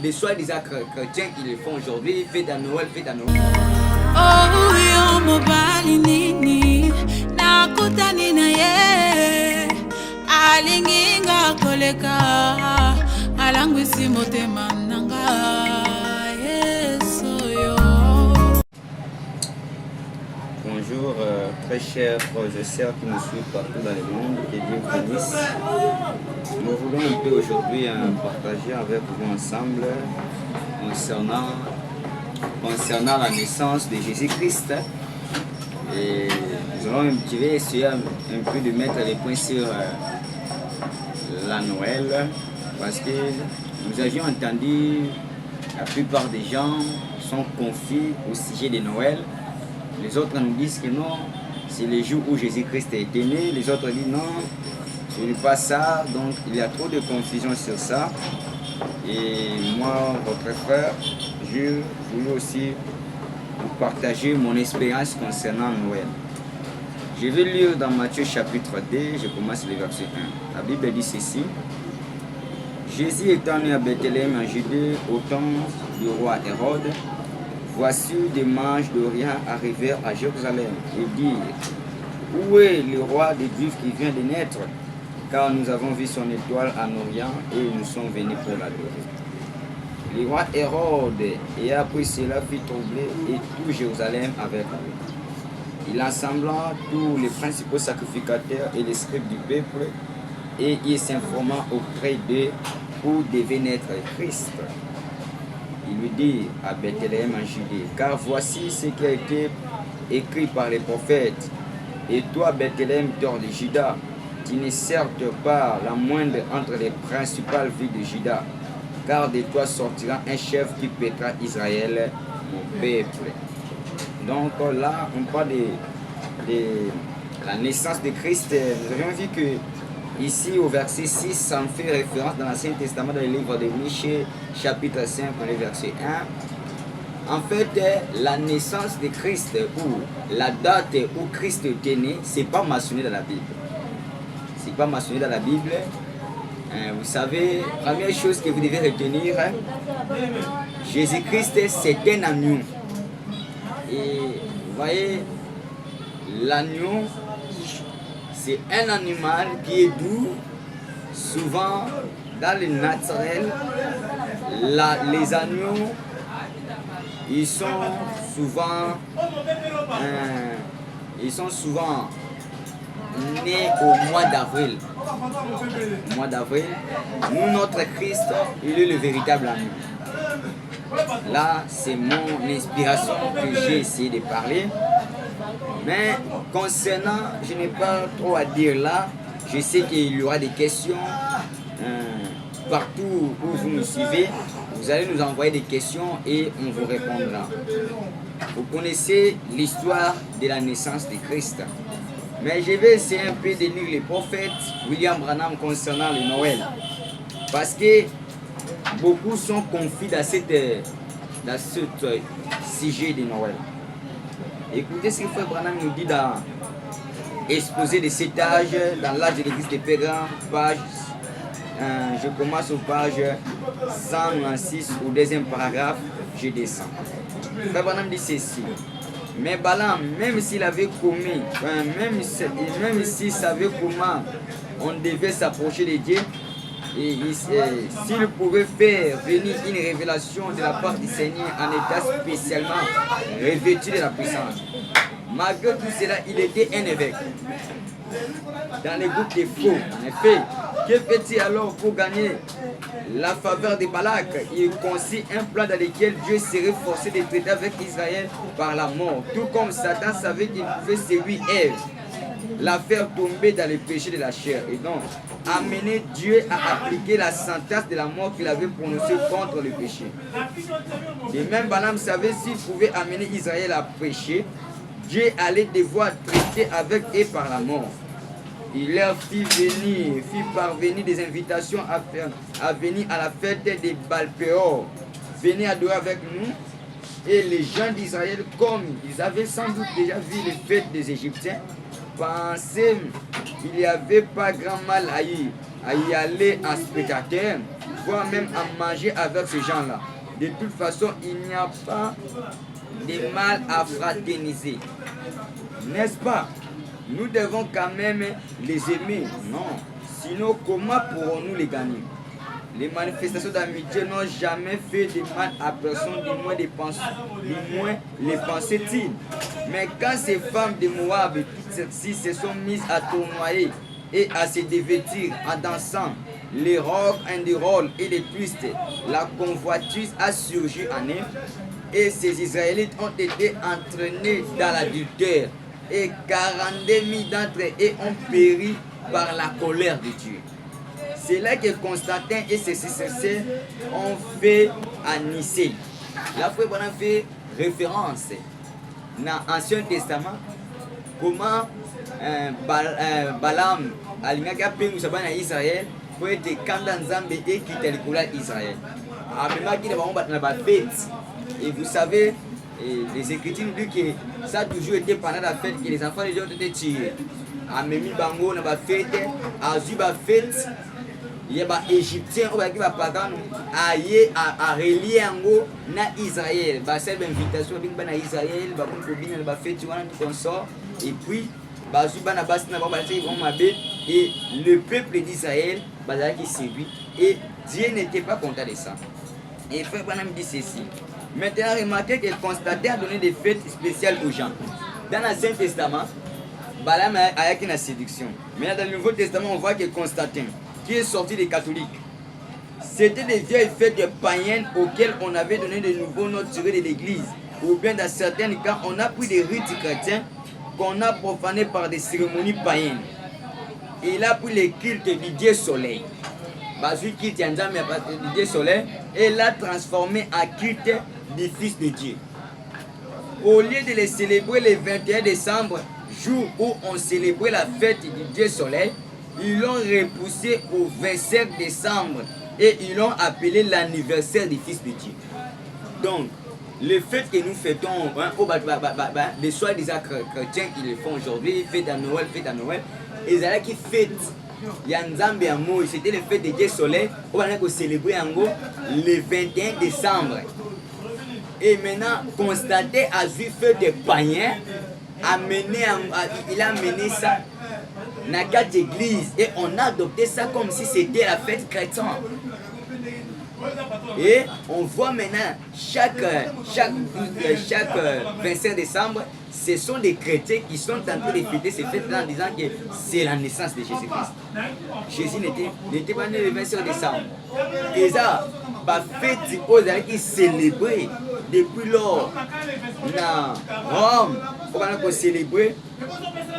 Les soi-disant chrétiens qui le font aujourd'hui, fête à Noël, fête à Noël. Oh, yo mobali nini nakutani na ye alinginga koleka alangwisi motema nanga yeso yo. Bonjour, très chers frères et sœurs qui nous suivent partout dans le monde, que Dieu vous bénisse. Nous voulons un peu aujourd'hui partager avec vous ensemble concernant la naissance de Jésus-Christ. Et nous allons essayer un peu de mettre les points sur la Noël, parce que nous avions entendu la plupart des gens sont confus au sujet de Noël. Les autres nous disent que non, c'est le jour où Jésus-Christ a été né. Les autres disent non, ce n'est pas ça. Donc il y a trop de confusion sur ça. Et moi, votre frère, je voulais aussi vous partager mon expérience concernant Noël. Je vais lire dans Matthieu chapitre 2, je commence le verset 1. La Bible dit ceci. Jésus étant né à Bethléem en Judée au temps du roi Hérode, voici des mages d'Orient arrivèrent à Jérusalem et dirent, où est le roi des Juifs qui vient de naître? Car nous avons vu son étoile en Orient et nous sommes venus pour l'adorer. Le roi Hérode, et après cela, fit troubler et tout Jérusalem avec lui. Il assembla tous les principaux sacrificateurs et les scribes du peuple et il s'informa auprès d'eux où devait naître Christ. Il lui dit à Bethléem en Judée, car voici ce qui a été écrit par les prophètes. Et toi, Bethléem, d'or de Juda, tu n'es certes pas la moindre entre les principales villes de Juda, car de toi sortira un chef qui pètera Israël, mon peuple. Donc là, on parle de la naissance de Christ. Nous avions vu que ici, au verset 6, ça me fait référence dans l'Ancien Testament, dans le livre de Michée, chapitre 5, le verset 1. En fait, la naissance de Christ, ou la date où Christ était né, ce n'est pas mentionné dans la Bible. Ce n'est pas mentionné dans la Bible. Vous savez, première chose que vous devez retenir, Jésus-Christ, c'est un agneau. Et vous voyez, l'agneau, c'est un animal qui est doux. Souvent, dans le naturel, les agneaux, ils sont souvent nés au mois d'avril. Au mois d'avril, nous, notre Christ, il est le véritable agneau. Là, c'est mon inspiration que j'ai essayé de parler. Mais concernant, je n'ai pas trop à dire là. Je sais qu'il y aura des questions partout où vous nous suivez. Vous allez nous envoyer des questions et on vous répondra. Vous connaissez l'histoire de la naissance de Christ. Mais je vais essayer un peu de lire les prophètes William Branham concernant le Noël. Parce que beaucoup sont confus dans ce sujet de Noël. Écoutez ce que Frère Branham nous dit dans Exposé de cet âge, dans l'âge de l'église des pèlerins, page, je commence aux pages 196, au deuxième paragraphe, je descends. Frère Branham dit ceci. Mais Balaam, même s'il avait commis, même s'il savait comment on devait s'approcher de Dieu, et s'il pouvait faire venir une révélation de la part du Seigneur en état spécialement revêtu de la puissance, malgré tout cela, il était un évêque dans les groupes des faux. En effet, que fait-il alors pour gagner la faveur de Balak? Il conçut un plan dans lequel Dieu serait forcé de traiter avec Israël par la mort, tout comme Satan savait qu'il pouvait séduire Ève, la faire tomber dans le péché de la chair, et donc amener Dieu à appliquer la sentence de la mort qu'il avait prononcée contre le péché. Et même Balaam savait s'il pouvait amener Israël à pécher, Dieu allait devoir traiter avec eux par la mort. Il leur fit parvenir des invitations à venir à la fête des Baal-Péor. Venez adorer avec nous. Et les gens d'Israël, comme ils avaient sans doute déjà vu les fêtes des Égyptiens, pensaient qu'il n'y avait pas grand mal à y aller en spectateur, voire même à manger avec ces gens-là. De toute façon, il n'y a pas de mal à fraterniser. N'est-ce pas? Nous devons quand même les aimer. Non. Sinon, comment pourrons-nous les gagner? Les manifestations d'amitié n'ont jamais fait de mal à personne, du moins les pensait-il. Mais quand ces femmes de Moab et toutes celles-ci se sont mises à tournoyer et à se dévêtir en dansant les rocs indérolles et les twists, la convoitise a surgi en eux et ces Israélites ont été entraînés dans l'adultère et 42 000 d'entre eux ont péri par la colère de Dieu. C'est là que Constantin et ses successeurs ont fait à Nicée. Là, on a fait référence dans l'Ancien Testament comment Balaam alingaka pe musaba na Israël pour être candidat Nzambe et quitter le coulage d'Israël. Et vous savez, les Écritures nous disent que ça a toujours été pendant la fête que les enfants de Dieu ont été tirés. Amemi bango na ba fête, azu ba fête. Il y a des Égyptiens qui va pagan à relier ango na Israël. Ba cette invitation na Israël, ba ko bina ba fête wana du consort et puis bazu bana basi na ba basi vont mabe et le peuple d'Israël bazala qui séduit et Dieu n'était pas content de ça. Et frère Branham dit ceci. Maintenant remarquez que Constantin a donné des fêtes spéciales aux gens. Dans l'Ancien Testament, Balaam a eu une séduction. Mais dans le Nouveau Testament, on voit que Constantin, qui est sorti des catholiques, c'était des vieilles fêtes païennes auxquelles on avait donné de nouveaux noms tirés de l'église. Ou bien dans certains cas, on a pris des rites chrétiens qu'on a profanés par des cérémonies païennes. Il a pris les cultes du Dieu Soleil. Basu quitte du Dieu Soleil et l'a transformé en culte du Fils de Dieu. Au lieu de les célébrer le 21 décembre, jour où on célébrait la fête du Dieu Soleil, ils l'ont repoussé au 25 décembre et ils l'ont appelé l'anniversaire du Fils de Dieu. Donc, le fait que nous fêtons, les soi-disant chrétiens qui le font aujourd'hui, fête à Noël, ils allaient qui fêtent. C'était le fête de Dieu Soleil, on a célébré le 21 décembre. Et maintenant, Constantin a vu fait des païens, il a amené ça dans 4 églises et on a adopté ça comme si c'était la fête chrétienne. Et on voit maintenant chaque 25 décembre, ce sont des chrétiens qui sont en train de fêter ces fêtes-là en disant que c'est la naissance de Jésus-Christ. Jésus n'était pas né le 25 décembre. Et ça, la fête qui est célébrée depuis lors dans Rome, on va célébrer.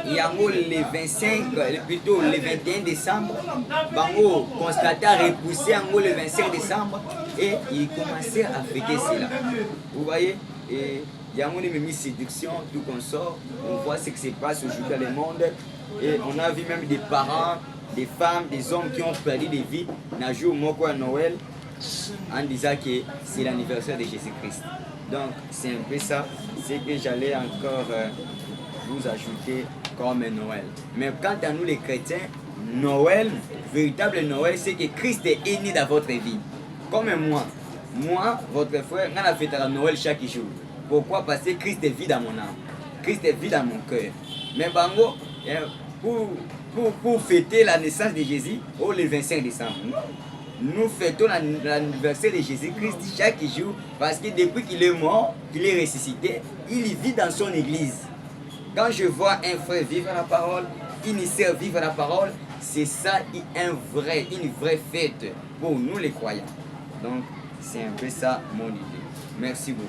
Il y a le 25, plutôt le 21 décembre, Bango Constantin a repoussé le 25 décembre et il commençait à fêter cela. Vous voyez, et il y a une séduction, tout qu'on sort, on voit ce qui se passe aujourd'hui dans le monde et on a vu même des parents, des femmes, des hommes qui ont perdu des vies dans le jour Moko à Noël en disant que c'est l'anniversaire de Jésus-Christ. Donc c'est un peu ça, c'est que j'allais encore vous ajouter comme Noël. Mais quant à nous les chrétiens, Noël, véritable Noël, c'est que Christ est né dans votre vie. Comme moi, votre frère, on a fêté à Noël chaque jour. Pourquoi? Parce que Christ est vie dans mon âme. Christ est vie dans mon cœur. Mais bango, pour fêter la naissance de Jésus, le 25 décembre, nous fêtons l'anniversaire de Jésus-Christ chaque jour parce que depuis qu'il est mort, qu'il est ressuscité, il vit dans son église. Quand je vois un frère vivre la parole, une sœur vivre la parole, c'est ça une vraie fête pour nous les croyants. Donc, c'est un peu ça mon idée. Merci beaucoup.